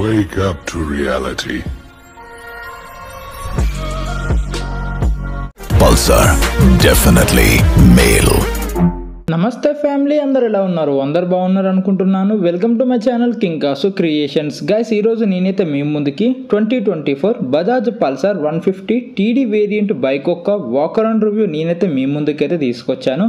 Wake up to reality. Pulsar, definitely male. నమస్తే family, అందరు ఎలా ఉన్నారు? అందరు బాగున్నారు అనుకుంటున్నాను. Welcome to my channel king Kasu creations. Guys, ఈరోజు నేనైతే మీ ముందుకి 2024 Bajaj Pulsar 150 TD variant bike యొక్క వాకర్ అండ్ రివ్యూ నేనైతే మీ ముందుకైతే తీసుకొచ్చాను.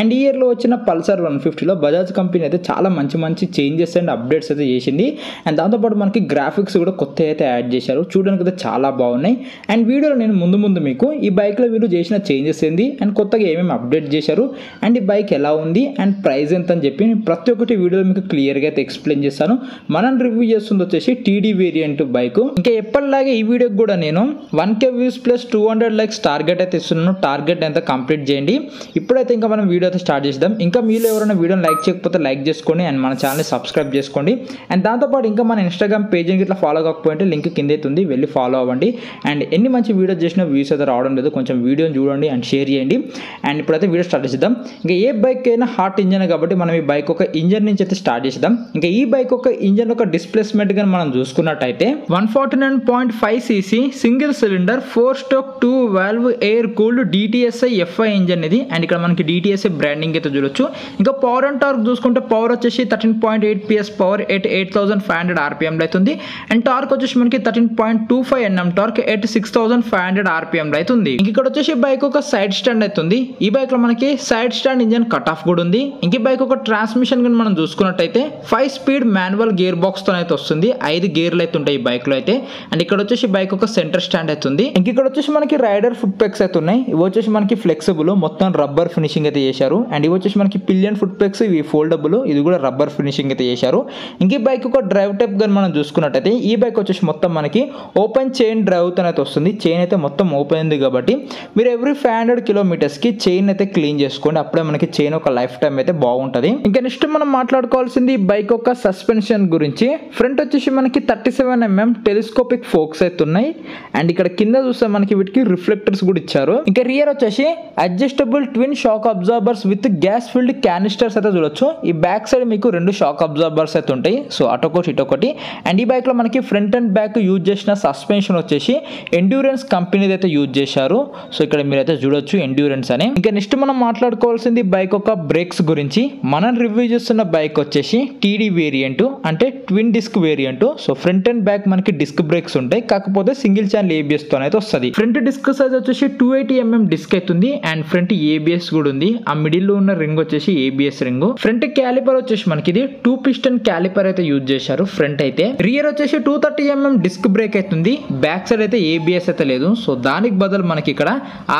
అండ్ ఈ ఇయర్లో వచ్చిన పల్సర్ 150లో బజాజ్ కంపెనీ అయితే చాలా మంచి చేంజెస్ అండ్ అప్డేట్స్ అయితే చేసింది. అండ్ దాంతోపాటు మనకి గ్రాఫిక్స్ కూడా కొత్త అయితే యాడ్ చేశారు. చూడడానికి అయితే చాలా బాగున్నాయి. అండ్ వీడియోలో నేను ముందు మీకు ఈ బైక్లో వీళ్ళు చేసిన చేంజెస్ ఏంది అండ్ కొత్తగా ఏమేమి అప్డేట్ చేశారు అండ్ ఈ బైక్ ఎలా ఉంది అండ్ ప్రైస్ ఎంత అని చెప్పి నేను ప్రతి ఒక్కటి వీడియోలో మీకు క్లియర్గా అయితే ఎక్స్ప్లెయిన్ చేస్తాను. మనం రివ్యూ చేస్తుంది వచ్చేసి టీడీ వేరియంట్ బైక్. ఇంకా ఎప్పటిలాగే ఈ వీడియోకి కూడా నేను 1K views plus 200 likes target అయితే ఇస్తున్నాను. టార్గెట్ అయితే కంప్లీట్ చేయండి. ఇప్పుడైతే ఇంకా మనం వీడియో అయితే స్టార్ట్ చేద్దాం. ఇంకా మీలో ఎవరైనా వీడియోని లైక్ చేయకపోతే లైక్ చేసుకోండి అండ్ మన ఛానల్ని సబ్స్క్రైబ్ చేసుకోండి. అండ్ దాంతోపాటు ఇంకా మన ఇన్స్టాగ్రామ్ పేజ్ని ఇట్లా ఫాలో కాకపోతే లింక్ కింద అయితే ఉంది, వెళ్ళి ఫాలో అవ్వండి. అండ్ ఎన్ని మంచి వీడియోస్ చేసినా వ్యూస్ అయితే రావడం లేదు, కొంచెం వీడియోని చూడండి అండ్ షేర్ చేయండి. అండ్ ఇప్పుడైతే వీడియో స్టార్ట్ చేద్దాం. ఇంకా ఏ బైక్ అయినా హార్ట్ ఇంజన్ కాబట్టి మనం ఈ బైక్ ఒక ఇంజన్ నుంచి అయితే స్టార్ట్ చేద్దాం. ఇంకా ఈ బైక్ ఒక ఇంజన్ ఒక డిస్ప్లేస్మెంట్ గా మనం చూసుకున్నట్టయితే 149.5 cc single cylinder 4 stroke 2 valve air cooled DTSI FI engine ఇది. అండ్ ఇక్కడ మనకి DTSI బ్రాండింగ్ అయితే చూడొచ్చు. ఇంకా పవర్ అండ్ టార్క్ చూసుకుంటే పవర్ వచ్చేసి 13.8 PS పవర్ ఎట్ 8500 RPM లో అవుతుంది. అండ్ టార్క్ వచ్చేసి మనకి 13.25 Nm టార్క్ ఎట్ 6500 RPM లో అవుతుంది. ఇంక ఇక్కడ వచ్చేసి బైక్ ఒక సైడ్ స్టాండ్ అవుతుంది. ఈ బైక్ లో మనకి side stand engine cut off కూడా ఉంది. ఇంక బైక్ ఒక ట్రాన్స్మిషన్ గా మనం చూసుకున్నట్టయితే 5 స్పీడ్ మాన్యువల్ గేర్ బాక్స్ తో అయితే వస్తుంది. 5 గేర్లు అయితే ఉంటాయి ఈ బైక్ లో అయితే. అండ్ ఇక్కడ వచ్చేసి బైక్ ఒక సెంటర్ స్టాండ్ అవుతుంది. ఇంక ఇక్కడ వచ్చేసి మనకి రైడర్ ఫుట్ పెక్స్ అయితే ఉన్నాయి. ఇవి వచ్చేసి మనకి ఫ్లెక్సిబుల్, మొత్తం రబ్బర్ ఫినిషింగ్ అయితే చేశారు. అండ్ ఇవి వచ్చేసి మనకి పిలియన్ ఫుట్ పెక్స్, ఇవి ఫోల్డబుల్, ఇది కూడా రబ్బర్ ఫినిషింగ్ అయితే చేశారు. ఇంక ఈ బైక్ ఒక డ్రైవ్ టైప్ గా మనం చూసుకున్నట్టయితే ఈ బైక్ వచ్చేసి మొత్తం మనకి ఓపెన్ చైన్ డ్రైవ్ తో అయితే వస్తుంది. చైన్ అయితే మొత్తం ఓపెన్ ఉంది కాబట్టి మీరు ఎవ్రీ 500 కిలోమీటర్స్ కి చైన్ అయితే క్లీన్ చేసుకోండి. అప్పుడే మనకి చైన్ ఒక లైఫ్ టైం అయితే బాగుంటది. ఇంకా నెక్స్ట్ మనం మాట్లాడుకోవాల్సింది బైక్ యొక్క సస్పెన్షన్ గురించి. ఫ్రంట్ వచ్చేసి మనకి 37 mm టెలిస్కోపిక్ ఫోక్స్ అయితే ఉన్నాయి. అండ్ ఇక్కడ కింద చూస్తే మనకి వీటికి రిఫ్లెక్టర్స్ కూడా ఇచ్చారు. ఇంకా రియర్ వచ్చేసి adjustable twin shock absorbers with gas filled canisters అయితే చూడొచ్చు. ఈ బ్యాక్ సైడ్ మీకు 2 షాక్ అబ్జార్బర్స్ అయితే ఉంటాయి. సో అటొకటి ఇటొకటి. అండ్ ఈ బైక్ లో మనకి ఫ్రంట్ అండ్ బ్యాక్ యూజ్ చేసిన సస్పెన్షన్ వచ్చేసి ఎండ్యూరెన్స్ కంపెనీది అయితే యూజ్ చేశారు. సో ఇక్కడ మీరైతే చూడొచ్చు ఎండ్యూరెన్స్ అని. ఇంకా నెక్స్ట్ మనం మాట్లాడుకోవాల్సింది బైక్ యొక్క బ్రేక్స్ గురించి. మనం రివ్యూ చేస్తున్న బైక్ వచ్చేసి టీడీ వేరియంట్, అంటే twin disc variant. So front and back మనకి డిస్క్ బ్రేక్స్ ఉంటాయి, కాకపోతే సింగిల్ ఛానల్ ABS తో అయితే వస్తుంది. ఫ్రంట్ డిస్క్ సైజ్ వచ్చేసి 280 mm డిస్క్ అవుతుంది. అండ్ ఫ్రంట్ ABS కూడా ఉంది. ఆ మిడిల్ లో ఉన్న రింగ్ వచ్చేసి ABS రింగ్. ఫ్రంట్ క్యాలిపర్ వచ్చేసి మనకి ఇది 2 పిస్టన్ క్యాలిపర్ అయితే యూజ్ చేశారు ఫ్రంట్ అయితే. రియర్ వచ్చేసి 230 mm డిస్క్ బ్రేక్ అవుతుంది. బ్యాక్ సైడ్ అయితే ABS అయితే లేదు. సో దానికి బదులు మనకి ఇక్కడ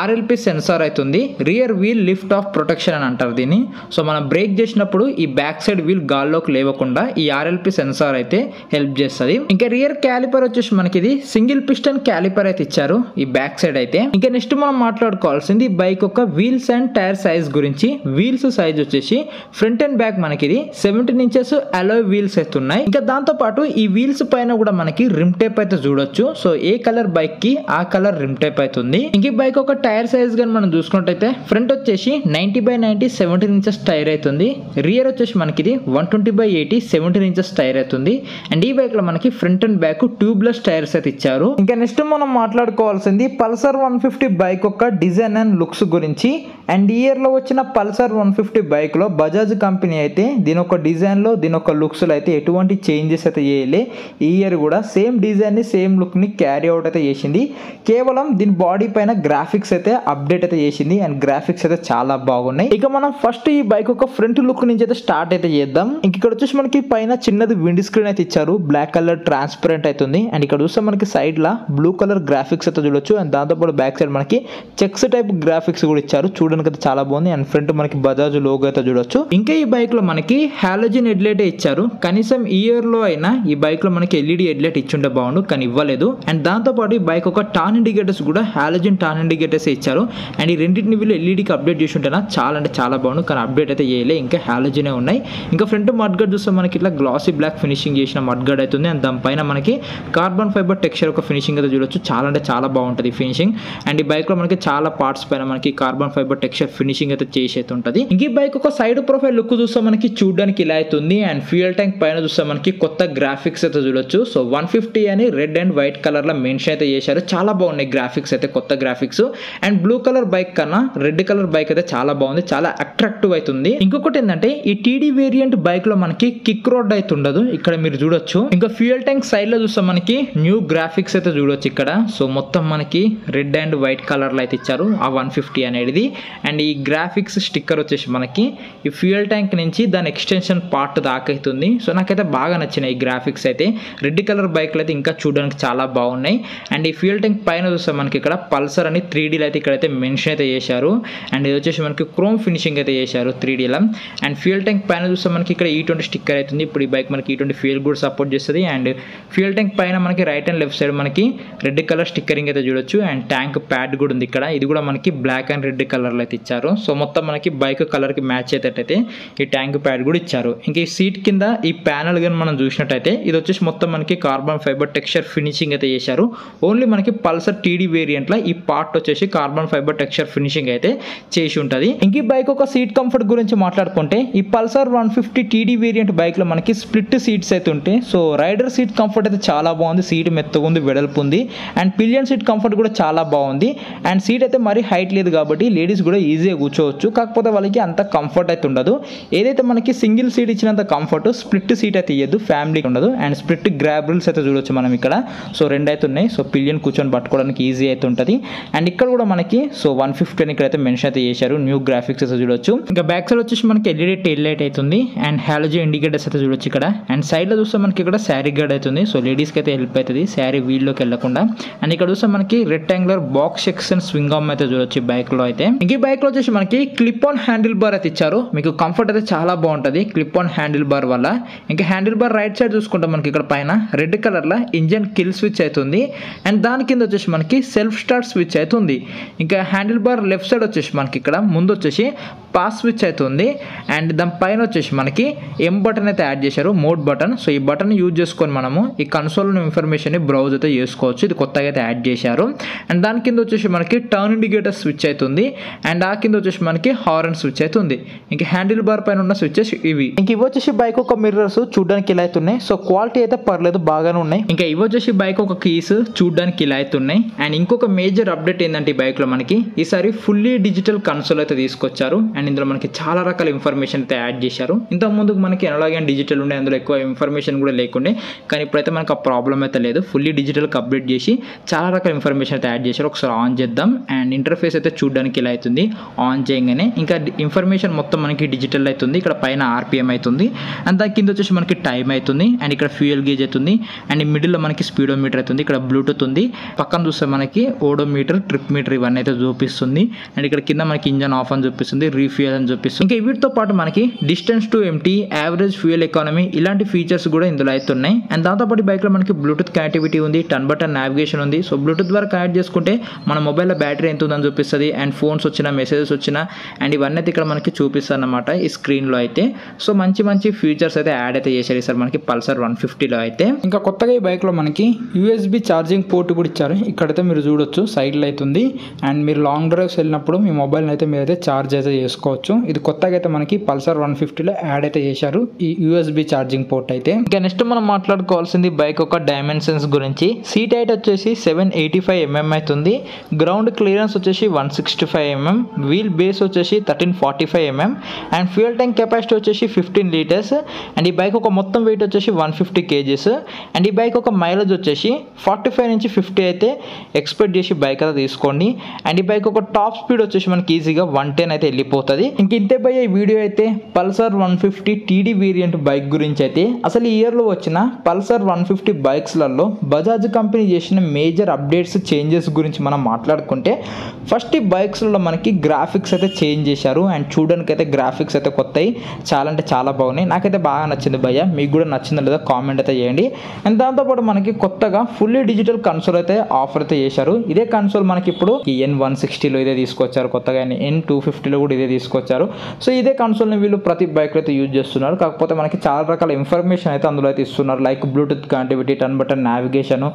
RLP సెన్సార్ అవుతుంది. Rear wheel lift off protection అని అంటారు దీన్ని. సో మనం బ్రేక్ చేసినప్పుడు ఈ బ్యాక్ సైడ్ వీల్ గాల్లోకి లేవకుండా ఈ RLP సెన్సార్ అయితే హెల్ప్ చేస్తుంది. ఇంకా రియర్ క్యాలిపర్ వచ్చేసి మనకి ఇది సింగిల్ పిస్టన్ క్యాలిపర్ అయితే ఇచ్చారు ఈ బ్యాక్ సైడ్ అయితే. ఇంకా నెక్స్ట్ మనం మాట్లాడుకోవాల్సింది బైక్ యొక్క వీల్స్ అండ్ టైర్ సైజ్ గురించి. వీల్స్ సైజ్ వచ్చేసి ఫ్రంట్ అండ్ బ్యాక్ మనకి ఇది 17 inches అలోయ్ వీల్స్ అయితే ఉన్నాయి. ఇంకా దాంతో పాటు ఈ వీల్స్ పైన కూడా మనకి రిమ్ టేప్ అయితే చూడొచ్చు. సో ఏ కలర్ బైక్ కి ఆ కలర్ రిమ్ టేప్ అవుతుంది. ఇంక ఈ బైక్ ఒక టైర్ సైజ్ గా మనం చూసుకున్నట్టయితే ఫ్రంట్ వచ్చేసి 90/90 17 inches టైర్ అవుతుంది. రియర్ వచ్చేసి మనకి ఇది 120/80 17 inches టైర్ అవుతుంది. అండ్ ఈ బైక్ లో మనకి front and back tubeless tyres అయితే ఇచ్చారు. ఇంకా నెక్స్ట్ మనం మాట్లాడుకోవాల్సింది పల్సర్ 150 బైక్ యొక్క డిజైన్ అండ్ లుక్స్ గురించి. అండ్ ఈ ఇయర్ లో వచ్చిన పల్సర్ 150 బైక్ లో బజాజ్ కంపెనీ అయితే దీని ఒక డిజైన్ లో దీని ఒక లుక్స్ లో అయితే ఎటువంటి చేంజెస్ అయితే చేయలే. ఈ ఇయర్ కూడా సేమ్ డిజైన్ ని సేమ్ లుక్ ని క్యారీ అవుట్ అయితే చేసింది. కేవలం దీని బాడీ పైన గ్రాఫిక్స్ అయితే అప్డేట్ అయితే చేసింది. అండ్ గ్రాఫిక్స్ అయితే చాలా బాగున్నాయి. ఇక మనం ఫస్ట్ ఈ బైక్ ఒక ఫ్రంట్ లుక్ నుంచి అయితే స్టార్ట్ అయితే చేద్దాం. ఇంక ఇక్కడ వచ్చేసి మనకి పైన చిన్నది విండ్ స్క్రీన్ అయితే ఇచ్చారు. బ్లాక్ కలర్ ట్రాన్స్పరెంట్ అవుతుంది. అండ్ ఇక్కడ చూస్తే మనకి సైడ్ లా బ్లూ కలర్ గ్రాఫిక్స్ అయితే చూడొచ్చు. అండ్ దాంతోపాటు బ్యాక్ సైడ్ మనకి చెక్స్ టైప్ గ్రాఫిక్స్ కూడా ఇచ్చారు. చూడడానికి అయితే చాలా బాగుంది. అండ్ ఫ్రంట్ మనకి బజాజ్ లోగో అయితే చూడొచ్చు. ఇంకా ఈ బైక్ లో మనకి హాలోజన్ హెడ్ లైట్ ఇచ్చారు. కనీసం ఈ ఇయర్ లో అయినా ఈ బైక్ లో మనకి LED హెడ్ లైట్ ఇచ్చుంటే బాగుండు, కానీ ఇవ్వలేదు. అండ్ దాంతోపాటు ఈ బైక్ ఒక టాన్ ఇండికేటర్స్ కూడా హాలోజన్ టాన్ ఇండికేటర్స్ ఇచ్చారు. అండ్ ఈ రెండింటిని వీళ్ళు LEDకి అప్డేట్ చేసి ఉంటేనా చాలా అంటే చాలా బాగుండు, కానీ అప్డేట్ అయితే చేయలే. ఇంకా హాలోజనే ఉన్నాయి. ఇంకా ఫ్రంట్ మడ్ గార్డ్ చూస్తే మనకి ఇట్లా గ్లాసీ బ్లాక్ ఫినిషింగ్ చేసిన మడ్ గార్డ్ అవుతుంది. అండ్ దానిపైన మనకి కార్బన్ ఫైబర్ టెక్స్చర్ ఒక ఫినిషింగ్ అయితే చూడొచ్చు. చాలా అంటే చాలా బాగుంటుంది ఫినిషింగ్. అండ్ ఈ బైక్ లో మనకి చాలా పార్ట్స్ పైన మనకి కార్బన్ ఫైబర్ టెక్స్చర్ ఫినిషింగ్ అయితే చేసి అయితే ఉంటుంది. ఇంక ఈ బైక్ ఒక సైడ్ ప్రొఫైల్ లుక్ చూస్తే మనకి చూడడానికి ఇలా అవుతుంది. అండ్ ఫ్యూయల్ ట్యాంక్ పైన చూస్తే మనకి కొత్త గ్రాఫిక్స్ అయితే చూడొచ్చు. సో 150 అని రెడ్ అండ్ వైట్ కలర్ లో మెన్షన్ అయితే చేశారు. చాలా బాగున్నాయి గ్రాఫిక్స్ అయితే, కొత్త graphics. And blue colour bike కన్నా రెడ్ కలర్ బైక్ అయితే చాలా బాగుంది, చాలా అట్రాక్టివ్ అవుతుంది. ఇంకొకటి ఏంటంటే ఈ టీడీ వేరియంట్ బైక్ లో మనకి కిక్ రోడ్ అయితే ఉండదు, ఇక్కడ మీరు చూడొచ్చు. ఇంకా ఫ్యూయల్ ట్యాంక్ సైడ్ లో చూస్తే మనకి న్యూ గ్రాఫిక్స్ అయితే చూడొచ్చు ఇక్కడ. సో మొత్తం మనకి రెడ్ అండ్ వైట్ కలర్ లో అయితే ఇచ్చారు ఆ 150 అనేది. అండ్ ఈ గ్రాఫిక్స్ స్టిక్కర్ వచ్చేసి మనకి ఈ ఫ్యూయల్ ట్యాంక్ నుంచి దాని ఎక్స్టెన్షన్ పార్ట్ దాకా అవుతుంది. సో నాకైతే బాగా నచ్చినాయి ఈ గ్రాఫిక్స్ అయితే. రెడ్ కలర్ బైక్లు అయితే ఇంకా చూడడానికి చాలా బాగున్నాయి. అండ్ ఈ ఫ్యూయల్ ట్యాంక్ పైన చూస్తే మనకి ఇక్కడ పల్సర్ అని 3Dలో అయితే ఇక్కడైతే మెన్షన్ అయితే చేశారు. అండ్ ఇది వచ్చేసి మనకి క్రోమ్ ఫినిషింగ్ అయితే చేశారు 3Dలో. అండ్ ఫ్యూయల్ ట్యాంక్ పైన చూస్తే మనకి ఇక్కడ E20 స్టిక్కర్ అవుతుంది. ఇప్పుడు ఈ బైక్ మనకి E20 ఫ్యూయల్ కూడా సపోర్ట్ చేస్తుంది. అండ్ ఫ్యూయల్ ట్యాంక్ పైన మనకి రైట్ అండ్ లెఫ్ట్ సైడ్ మనకి రెడ్ కలర్ స్టిక్కరింగ్ అయితే చూడొచ్చు. అండ్ ట్యాంక్ ప్యాడ్ కూడా ఉంది ఇక్కడ, ఇది కూడా మనకి బ్లాక్ అండ్ రెడ్ కలర్లో అయితే ఇచ్చారు. సో మొత్తం మనకి బైక్ కలర్కి మ్యాచ్ అయ్యేటట్టయితే ఈ ట్యాంక్ ప్యాడ్ కూడా ఇచ్చారు. ఇంకా ఈ సీట్ కింద ఈ ప్యానల్ కానీ మనం చూసినట్టయితే ఇది వచ్చేసి మొత్తం మనకి కార్బన్ ఫైబర్ టెక్స్చర్ ఫినిషింగ్ అయితే చేశారు. ఓన్లీ మనకి పల్సర్ టీడీ వేరియంట్లో ఈ పార్ట్ వచ్చేసి కార్బన్ ఫైబర్ టెక్స్చర్ ఫినిషింగ్ అయితే చేసి ఉంటుంది. ఇంక ఈ బైక్ ఒక సీట్ కంఫర్ట్ గురించి మాట్లాడుకుంటే ఈ పల్సర్ 150 టీడీ వేరియంట్ బైక్లో మనకి స్ప్లిట్ సీట్స్ అయితే ఉంటాయి. సో రైడర్ సీట్ కంఫర్ట్ అయితే చాలా బాగుంది, సీట్ మెత్తగా ఉంది, వెడల్పు ఉంది. అండ్ పిలియన్ సీట్ కంఫర్ట్ కూడా చాలా బాగుంది. అండ్ సీట్ అయితే మరీ హైట్ లేదు కాబట్టి లేడీస్ కూడా ఈజీగా కూర్చోవచ్చు. కాకపోతే వాళ్ళకి అంత కంఫర్ట్ అయితే ఉండదు. ఏదైతే మనకి సింగిల్ సీట్ ఇచ్చినంత కంఫర్ట్ స్ప్లిట్ సీట్ అయితే ఇయ్యదు, ఫ్యామిలీకి ఉండదు. అండ్ స్ప్లిట్ గ్రాబ్రిల్స్ అయితే చూడొచ్చు మనం ఇక్కడ. సో రెండు అయితే ఉన్నాయి. సో పిలియన్ కూర్చొని పట్టుకోవడానికి ఈజీ అయితే ఉంటుంది. అండ్ ఇక్కడ కూడా మనకి సో 150 అని ఇక్కడైతే మెన్షన్ అయితే చేశారు. న్యూ గ్రాఫిక్స్ అయితే చూడొచ్చు. ఇంకా బ్యాక్ సైడ్ వచ్చేసి మనకి ఎల్ఈడి టైల్ లైట్ అవుతుంది. అండ్ హాలోజన్ ఇండికేటర్స్ అయితే చూడొచ్చు ఇక్కడ. అండ్ సైడ్ లో చూస్తే మనకి ఇక్కడ శారీ గార్డ్ అవుతుంది. సో లేడీస్కి అయితే హెల్ప్ అవుతుంది శారీ వీల్లోకి వెళ్ళకుండా. అండ్ ఇక్కడ చూస్తే మనకి rectangular box section swing arm అయితే చూడొచ్చు బైక్ లో అయితే. ఇంక ఈ బైక్ లో వచ్చేసి మనకి క్లిప్ ఆన్ హ్యాండిల్ బార్ అయితే ఇచ్చారు. మీకు కంఫర్ట్ అయితే చాలా బాగుంటుంది క్లిప్ ఆన్ హ్యాండిల్ బార్ వల్ల. ఇంకా హ్యాండిల్ బార్ రైట్ సైడ్ చూసుకుంటే మనకి ఇక్కడ పైన రెడ్ కలర్ లో ఇంజన్ కిల్ స్విచ్ అవుతుంది. అండ్ దాని కింద వచ్చేసి మనకి సెల్ఫ్ స్టార్ట్ స్విచ్ అవుతుంది. ఇంకా హ్యాండిల్ బార్ లెఫ్ట్ సైడ్ వచ్చేసి మనకి ఇక్కడ ముందు వచ్చేసి పాస్ స్విచ్ అవుతుంది. అండ్ దాని పైన వచ్చేసి మనకి ఎం బటన్ అయితే యాడ్ చేశారు, మోడ్ బటన్. సో ఈ బటన్ యూజ్ చేసుకొని మనము ఈ కన్సోల్ ఇన్ఫర్మేషన్ ని బ్రౌజ్ అయితే చేసుకోవచ్చు. ఇది కొత్తగా అయితే యాడ్ చేశారు. అండ్ దాని కింద వచ్చేసి మనకి టర్న్ ఇండికేటర్ స్విచ్ అవుతుంది. అండ్ ఆ కింద వచ్చేసి మనకి హార్న్ స్విచ్ అవుతుంది. ఇంకా హ్యాండిల్ బార్ పైన ఉన్న స్విచెస్ ఇవి. ఇంక ఇవి వచ్చేసి బైక్ ఒక మిర్రర్స్ చూడడానికి ఇలా అవుతున్నాయి. సో క్వాలిటీ అయితే పర్లేదు, బాగానే ఉన్నాయి. ఇంకా ఇవి వచ్చేసి బైక్ ఒక కీస్ చూడడానికి ఇలా అవుతున్నాయి. అండ్ ఇంకొక మేజర్ అప్డేట్ ఏంటంటే ఈ బైక్ లో మనకి ఈసారి ఫుల్లీ డిజిటల్ కన్సోల్ అయితే తీసుకొచ్చారు. అండ్ ఇందులో మనకి చాలా రకాల ఇన్ఫర్మేషన్ అయితే యాడ్ చేశారు. ఇంత ముందు మనకి ఎనలాగ్ అండ్ డిజిటల్ ఉండే, అందులో ఎక్కువ ఇన్ఫర్మేషన్ కూడా లేకుండే. కానీ ఇప్పుడైతే మనకు ఆ ప్రాబ్లం అయితే లేదు. ఫుల్లీ డిజిటల్కి అప్డేట్ చేసి చాలా రకాల ఇన్ఫర్మేషన్ అయితే యాడ్ చేశారు. ఒకసారి ఆన్ చేద్దాం. అండ్ ఇంటర్ఫేస్ అయితే చూడడానికి ఇలా అవుతుంది ఆన్ చేయగానే. ఇంకా ఇన్ఫర్మేషన్ మొత్తం మనకి డిజిటల్ అవుతుంది. ఇక్కడ పైన ఆర్పిఎం అవుతుంది. అండ్ దాని కింద వచ్చేసి మనకి టైం అవుతుంది. అండ్ ఇక్కడ ఫ్యూయల్ గేజ్ అవుతుంది. అండ్ ఈ మిడిల్లో మనకి స్పీడోమీటర్ అవుతుంది. ఇక్కడ బ్లూటూత్ ఉంది. పక్కన చూస్తే మనకి ఓడోమీటర్, ట్రిప్ మీటర్ ఇవన్నీ అయితే చూపిస్తుంది. అండ్ ఇక్కడ కింద మనకి ఇంజన్ ఆఫ్ అని చూపిస్తుంది, రీఫ్యూయల్ అని చూపిస్తుంది. ఇంకా వీటితో పాటు మనకి distance to empty, average fuel economy ఇలాంటి ఫీచర్స్ కూడా ఇందులో అయితే ఉన్నాయి. అండ్ దాంతోపాటు బైక్లో మనకి బ్లూటూత్ కనెక్టివిటీ ఉంది, టర్న్ బటన్ నావిగేషన్ ఉంది. సో బ్లూటూత్ ద్వారా కనెక్ట్ చేసుకుంటే మన మొబైల్లో బ్యాటరీ ఎంత ఉందని చూపిస్తుంది. అండ్ ఫోన్స్ వచ్చినా, మెసేజెస్ వచ్చినా అండ్ ఇవన్నీ అయితే ఇక్కడ మనకి చూపిస్తుంది అన్నమాట ఈ స్క్రీన్లో అయితే. సో మంచి మంచి ఫీచర్స్ అయితే యాడ్ అయితే చేశారు సార్ మనకి పల్సర్ 150లో అయితే. ఇంకా కొత్తగా ఈ బైక్లో మనకి యూఎస్బి ఛార్జింగ్ పోర్ట్ కూడా ఇచ్చారు. ఇక్కడైతే మీరు చూడొచ్చు సైడ్లో అవుతుంది. అండ్ మీరు లాంగ్ డ్రైవ్స్ వెళ్ళినప్పుడు మీ మొబైల్ని అయితే మీరు అయితే ఛార్జ్ అయితే చేసుకోవచ్చు. ఇది కొత్తగా అయితే మనకి పల్సర్ 150లో యాడ్ అయితే చేశారు ఈ యూఎస్బి ఛార్జింగ్ పోర్ట్ అయితే. ఇంకా నెక్స్ట్ మనం మాట్లాడుకోవాల్సింది బైక్ యొక్క డైమెన్షన్స్ గురించి. సీట్ హైట్ వచ్చేసి 785 mm అవుతుంది. గ్రౌండ్ క్లియరెన్స్ వచ్చేసి 165 mm. వీల్ బేస్ వచ్చేసి 1345 mm. And fuel tank capacity వచ్చేసి 15 లీటర్స్. అండ్ ఈ బైక్ ఒక మొత్తం వెయిట్ వచ్చేసి 150 kgs. అండ్ ఈ బైక్ ఒక మైలేజ్ వచ్చేసి 45 నుంచి 50 అయితే ఎక్స్పెక్ట్ చేసి బైక్ అయితే తీసుకోండి. అండ్ ఈ బైక్ ఒక టాప్ స్పీడ్ వచ్చేసి మనకి ఈజీగా 110 అయితే వెళ్ళిపోతుంది. ఇంక ఇంతే భయ్య ఈ వీడియో అయితే పల్సర్ 150 టీడీ వేరియంట్ బైక్ గురించి అయితే. అసలు ఈ ఇయర్లో వచ్చిన పల్సర్ 150 బైక్స్లలో బజాజ్ కంపెనీ చేసిన మేజర్ అప్డేట్స్, చేంజెస్ గురించి మనం మాట్లాడుకుంటే ఫస్ట్ ఈ బైక్స్లలో మనకి గ్రాఫిక్స్ అయితే చేంజ్ చేశారు. అండ్ చూడడానికి అయితే గ్రాఫిక్స్ అయితే కొత్తవి, చాలా అంటే చాలా బాగున్నాయి. నాకైతే బాగా నచ్చింది భయ్య, మీకు కూడా నచ్చిందో లేదో కామెంట్ అయితే చేయండి. అండ్ దాంతోపాటు మనకి కొత్తగా ఫుల్లీ డిజిటల్ కన్సోల్ అయితే ఆఫర్ అయితే చేశారు. ఇదే కన్సోల్ మనకి ఇప్పుడు ఈ N160లో ఇదే తీసుకొచ్చారు, కొత్తగా N250లో కూడా ఇదే తీసుకొచ్చారు. సో ఇదే కన్సోల్ని వీళ్ళు ప్రతి బైక్లో అయితే యూజ్ చేస్తున్నారు. కాకపోతే మనకి చాలా రకాల ఇన్ఫర్మేషన్ అయితే అందులో అయితే ఇస్తున్నారు. Like Bluetooth connectivity, turn button navigation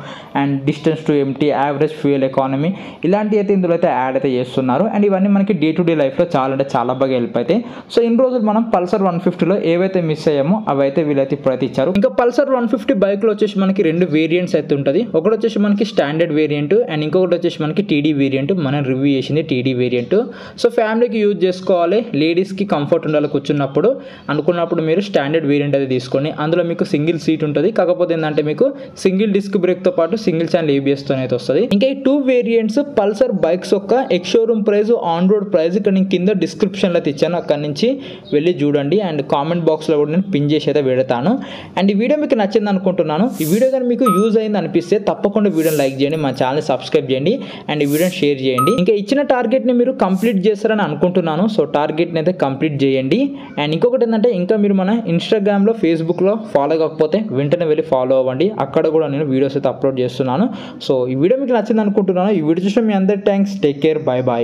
and distance to empty, average fuel economy ఇలాంటివి అయితే ఇందులో అయితే యాడ్ అయితే చేస్తున్నారు. అండ్ ఇవన్నీ మనకి డే టు డే లైఫ్లో చాలా అంటే చాలా బాగా హెల్ప్ అవుతాయి. సో ఇన్ని రోజులు మనం పల్సర్ 150లో ఏవైతే మిస్ అయ్యామో అవైతే వీళ్ళైతే ఇప్పుడైతే ఇచ్చారు. ఇంకా పల్సర్ 150 బైక్లో వచ్చేసి మనకి 2 వేరియంట్స్ అయితే ఉంటుంది. ఒకటి వచ్చేసి మనకి స్టాండర్డ్ వేరియంట్ అండ్ ఇంకొకటి వచ్చేసి మనకి టీడీ వేరియంట్. మనం రివ్యూ చేసింది టీడీ వేరియంట్. సో ఫ్యామిలీకి యూజ్ చేసుకోవాలి, లేడీస్కి కంఫర్ట్ ఉండాలి కూర్చున్నప్పుడు అనుకున్నప్పుడు మీరు స్టాండర్డ్ వేరియంట్ అయితే తీసుకోండి. అందులో మీకు సింగిల్ సీట్ ఉంటుంది. కాకపోతే ఏంటంటే మీకు సింగిల్ డిస్క్ బ్రేక్తో పాటు సింగిల్ ఛానల్ ఏబిఎస్తో అయితే వస్తుంది. ఇంకా ఈ 2 వేరియంట్స్ పల్సర్ బైక్స్ యొక్క ex showroom price, on road price ఇక్కడ నేను కింద డిస్క్రిప్షన్లో ఇచ్చాను, అక్కడి నుంచి వెళ్ళి చూడండి. అండ్ కామెంట్ బాక్స్లో కూడా నేను పిన్ చేసి అయితే పెడతాను. అండ్ ఈ వీడియో మీకు నచ్చింది అనుకుంటున్నాను. ఈ వీడియో కానీ మీకు యూజ్ అయింది అనిపిస్తే తప్పకుండా వీడియోని లైక్ చేయండి, మా ఛానల్ సబ్స్క్రైబ్ చేయండి అండ్ ఈ వీడియోని షేర్ చేయండి. ఇంకా ఇచ్చిన టార్గెట్ని మీరు కంప్లీట్ చేస్తారని అనుకుంటున్నాను. సో టార్గెట్ని అయితే కంప్లీట్ చేయండి. అండ్ ఇంకొకటి ఏంటంటే ఇంకా మీరు మన ఇన్స్టాగ్రామ్లో, ఫేస్బుక్లో ఫాలో కాకపోతే వెంటనే వెళ్ళి ఫాలో అవ్వండి. అక్కడ కూడా నేను వీడియోస్ అయితే అప్లోడ్ చేస్తున్నాను. సో ఈ వీడియో మీకు నచ్చింది అనుకుంటున్నాను. ఈ వీడియో చూసిన మీ అందరి thanks. Take care. Bye bye.